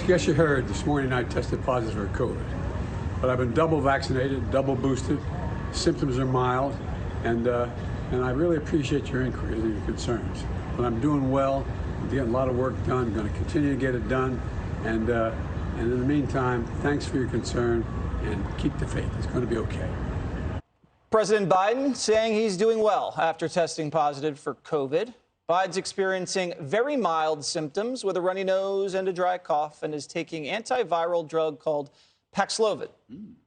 guess you heard this morning I tested positive for COVID, but I've been double vaccinated, double boosted. Symptoms are mild, and I really appreciate your inquiries and your concerns. But I'm doing well. I'm getting a lot of work done. I'm going to continue to get it done, and in the meantime, thanks for your concern, and keep the faith. It's going to be okay. President Biden saying he's doing well after testing positive for COVID. Biden's experiencing very mild symptoms with a runny nose and a dry cough and is taking antiviral drug called Paxlovid.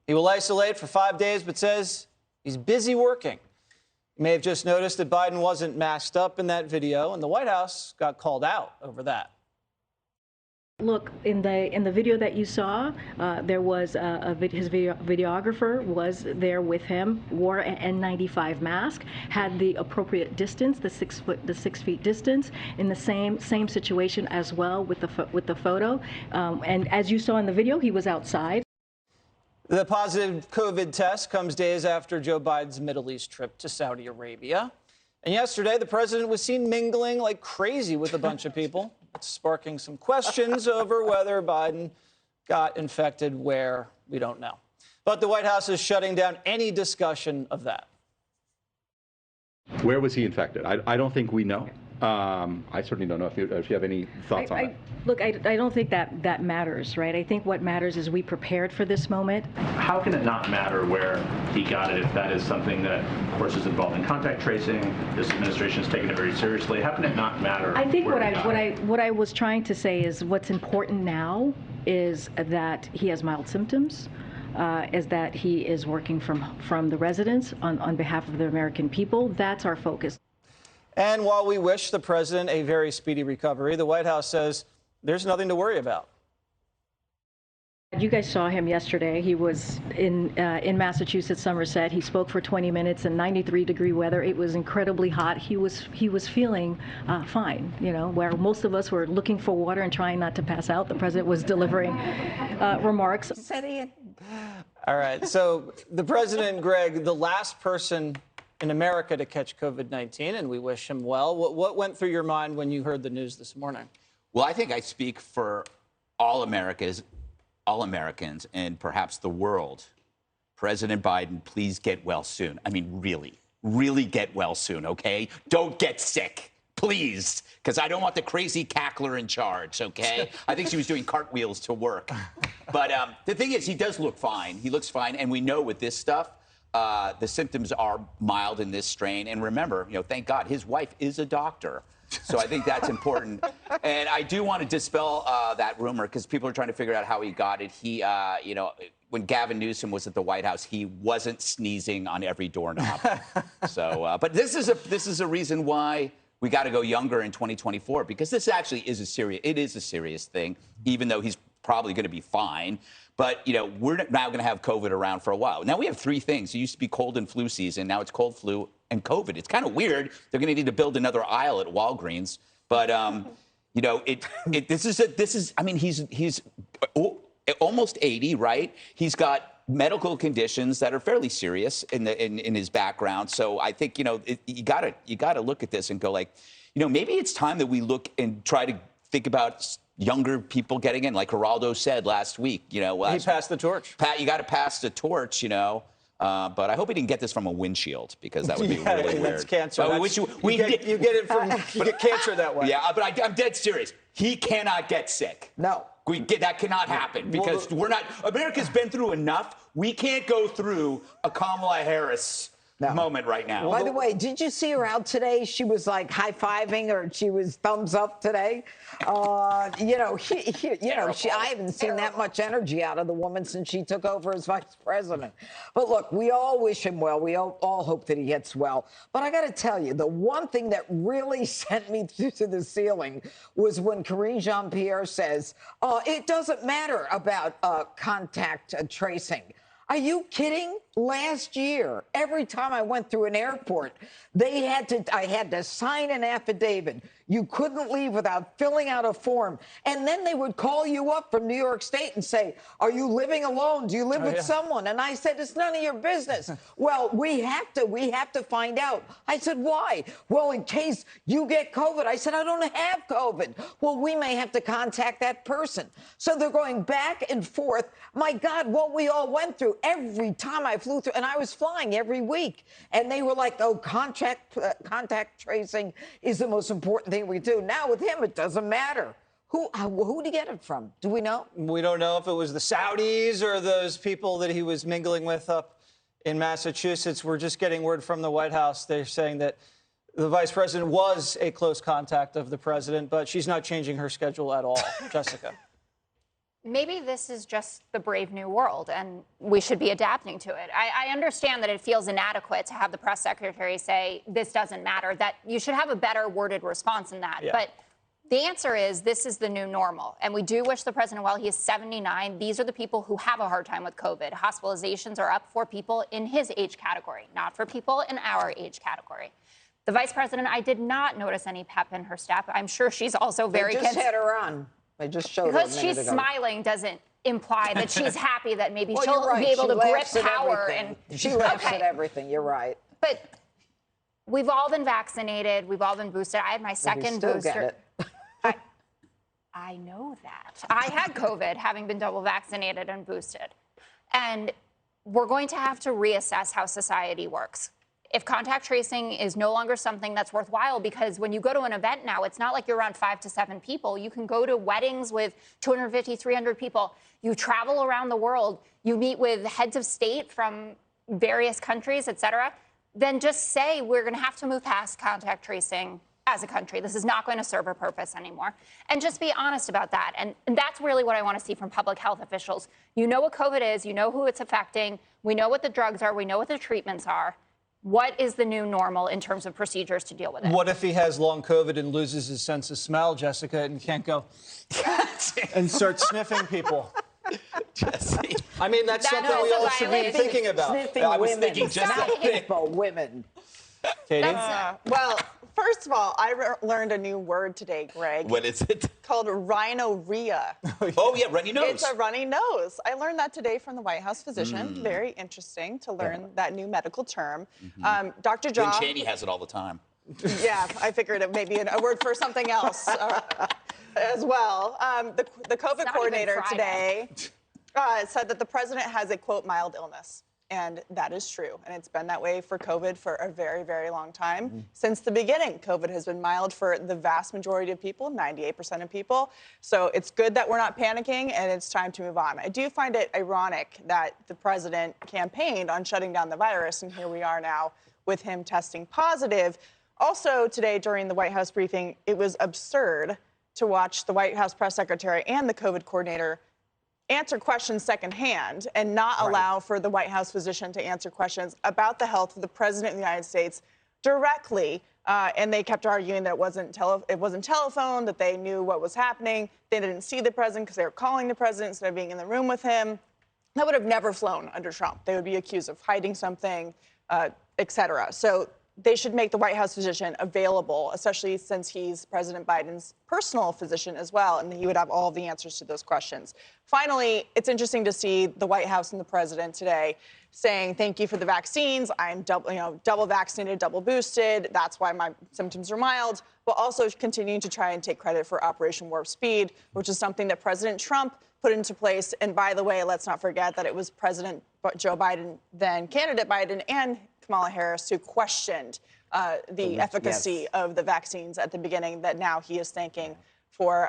He will isolate for 5 days, but says he's busy working. You may have just noticed that Biden wasn't masked up in that video, and the White House got called out over that. Look, in the video that you saw, there was his videographer was there with him, wore an N95 mask, had the appropriate distance, the 6 feet distance, in the same situation as well with the photo. And as you saw in the video, he was outside. The positive COVID test comes days after Joe Biden's Middle East trip to Saudi Arabia. And yesterday, the president was seen mingling like crazy with a bunch of people, sparking some questions over whether Biden got infected where, we don't know. But the White House is shutting down any discussion of that. Where was he infected? I don't think we know. I certainly don't know if you have any thoughts on it. Look, I don't think that matters, right? I think what matters is we prepared for this moment. How can it not matter where he got it if that is something that, of course, is involved in contact tracing? This administration is taking it very seriously. How can it not matter? I think what I was trying to say is what's important now is that he has mild symptoms. Is that he is working from the residence on behalf of the American people. That's our focus. And while we wish the president a very speedy recovery, the White House says there's nothing to worry about. You guys saw him yesterday. He was in Massachusetts, Somerset. He spoke for 20 minutes in 93-degree weather. It was incredibly hot. He was feeling fine, you know, where most of us were looking for water and trying not to pass out. The president was delivering remarks. All right. So the president, Greg, the last person in America to catch COVID-19, and we wish him well. What went through your mind when you heard the news this morning? Well, I think I speak for all Americans, and perhaps the world. President Biden, please get well soon. I mean, really get well soon, okay? Don't get sick, please, because I don't want the crazy cackler in charge, okay? I think she was doing cartwheels to work. But the thing is, he does look fine. He looks fine, and we know with this stuff, the symptoms are mild in this strain. And remember, you know, thank God, his wife is a doctor. So I think that's important. And I do want to dispel that rumor because people are trying to figure out how he got it. He, you know, when Gavin Newsom was at the White House, he wasn't sneezing on every doorknob. So, but this is a reason why we got to go younger in 2024, because this actually is a serious thing, even though he's probably going to be fine. But, you know, we're now going to have COVID around for a while. Now we have three things. It used to be cold and flu season. Now it's cold, flu, and COVID. It's kind of weird. They're going to need to build another aisle at Walgreens. But, you know, this is, I mean, he's almost 80, right? He's got medical conditions that are fairly serious in his background. So I think, you know, you gotta look at this and go like, you know, maybe it's time that we look and try to think about younger people getting in, like Geraldo said last week. You know, he passed the torch. You got to pass the torch, you know. But I hope he didn't get this from a windshield, because that would be really weird. That's cancer. You get it from you get cancer that way. Yeah, but I'm dead serious. He cannot get sick. No. That cannot happen, because America's been through enough. We can't go through a Kamala Harris moment right now. By the way, did you see her out today? She was like high-fiving, or she was thumbs up today. You know, I haven't seen that much energy out of the woman since she took over as vice president. But look, we all wish him well. We all hope that he gets well. But I got to tell you, the one thing that really sent me to the ceiling was when Karine Jean-Pierre says, it doesn't matter about contact tracing. Are you kidding? Last year, every time I went through an airport, I had to sign an affidavit. You couldn't leave without filling out a form. And then they would call you up from New York State and say, are you living alone? Do you live with someone? And I said, it's none of your business. Well, we have to find out. I said, why? Well, in case you get COVID. I said, I don't have COVID. Well, we may have to contact that person. So they're going back and forth. My God, what we all went through every time I flew through, and I was flying every week. And they were like, oh, contact tracing is the most important thing we do. Now with him, it doesn't matter. Who did he get it from? Do we know? We don't know if it was the Saudis or those people that he was mingling with up in Massachusetts. We're just getting word from the White House. They're saying that the vice president was a close contact of the president, but she's not changing her schedule at all. Jessica. Maybe this is just the brave new world, and we should be adapting to it. I understand that it feels inadequate to have the press secretary say this doesn't matter, that you should have a better worded response than that. Yeah. But the answer is this is the new normal, and we do wish the president well. He is 79. These are the people who have a hard time with COVID. Hospitalizations are up for people in his age category, not for people in our age category. The vice president, I did not notice any pep in her step. I'm sure she's also very They just had her on. They just showed her a minute because she's ago. smiling doesn't imply that she's happy that maybe Well, she'll you're right. be able She to grip laughs at power. everything. And She laughs Okay. at everything. You're right. But we've all been vaccinated. We've all been boosted. I had my second still booster. get it. I know that. I had COVID, having been double vaccinated and boosted. And we're going to have to reassess how society works. If contact tracing is no longer something that's worthwhile, because when you go to an event now, it's not like you're around 5 to 7 people. You can go to weddings with 250, 300 people. You travel around the world. You meet with heads of state from various countries, et cetera. Then just say we're going to have to move past contact tracing as a country. This is not going to serve a purpose anymore. And just be honest about that. And that's really what I want to see from public health officials. You know what COVID is. You know who it's affecting. We know what the drugs are. We know what the treatments are. What is the new normal in terms of procedures to deal with it? What if he has long COVID and loses his sense of smell, Jessica, and can't go and start sniffing people? Jesse. I mean, that's something we all should be thinking about. Sniffing I was women. thinking just not that thing. hippo women. Katie? Well, first of all, I learned a new word today, Greg, What is it? called rhinorrhea. Oh, yeah, runny nose. It's a runny nose. I learned that today from the White House physician. Very interesting to learn that new medical term. Dr. Lynn Job. Cheney has it all the time. Yeah, I figured it may be a word for something else as well. The COVID not even coordinator Friday. today said that the president has a, quote, mild illness. And that is true. And it's been that way for COVID for a very, very long time. Since the beginning, COVID has been mild for the vast majority of people, 98% of people. So it's good that we're not panicking, and it's time to move on. I do find it ironic that the president campaigned on shutting down the virus, and here we are now with him testing positive. Also today during the White House briefing, it was absurd to watch the White House press secretary and the COVID coordinator answer questions secondhand and not allow for the White House physician to answer questions about the health of the president of the United States directly. And they kept arguing that it wasn't telephone, that they knew what was happening. They didn't see the president because they were calling the president instead of being in the room with him. That would have never flown under Trump. They would be accused of hiding something, et cetera. So they should make the White House physician available, especially since he's President Biden's personal physician as well, and he would have all the answers to those questions. Finally, it's interesting to see the White House and the president today saying, thank you for the vaccines. I'm double vaccinated, double boosted. That's why my symptoms are mild, but also continuing to try and take credit for Operation Warp Speed, which is something that President Trump put into place. And by the way, let's not forget that it was President Joe Biden, then candidate Biden, and Kamala Harris who questioned the efficacy of the vaccines at the beginning, that now he is thanking for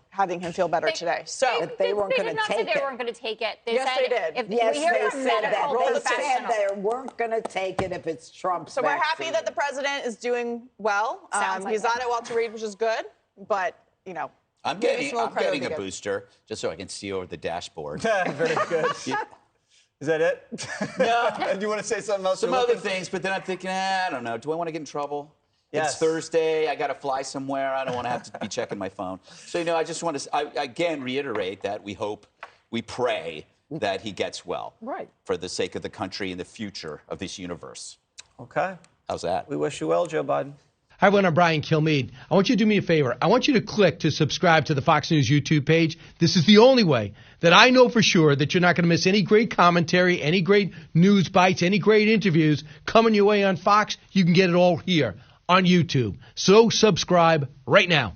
having him feel better today. So They weren't They going did to not say take they it. weren't going to take it. They Yes, said they did. If Yes, we hear they from said that. medical They said professionals. they weren't going to take it if it's Trump's So we're vaccine. happy that the president is doing well. Sounds like He's it. on it Walter Reed, which is good, but I'm maybe getting some more credit a would be good. booster just so I can see over the dashboard. Very good. Is that it? No. Do you want to say something else? Some You're other looking- things, but then I'm thinking, I don't know. Do I want to get in trouble? Yes. It's Thursday. I got to fly somewhere. I don't want to have to be checking my phone. So, I just want to, again, reiterate that we pray that he gets well. Right. For the sake of the country and the future of this universe. Okay. How's that? We wish you well, Joe Biden. Hi, everyone. I'm Brian Kilmeade. I want you to do me a favor. I want you to click to subscribe to the Fox News YouTube page. This is the only way that I know for sure that you're not going to miss any great commentary, any great news bites, any great interviews coming your way on Fox. You can get it all here on YouTube. So subscribe right now.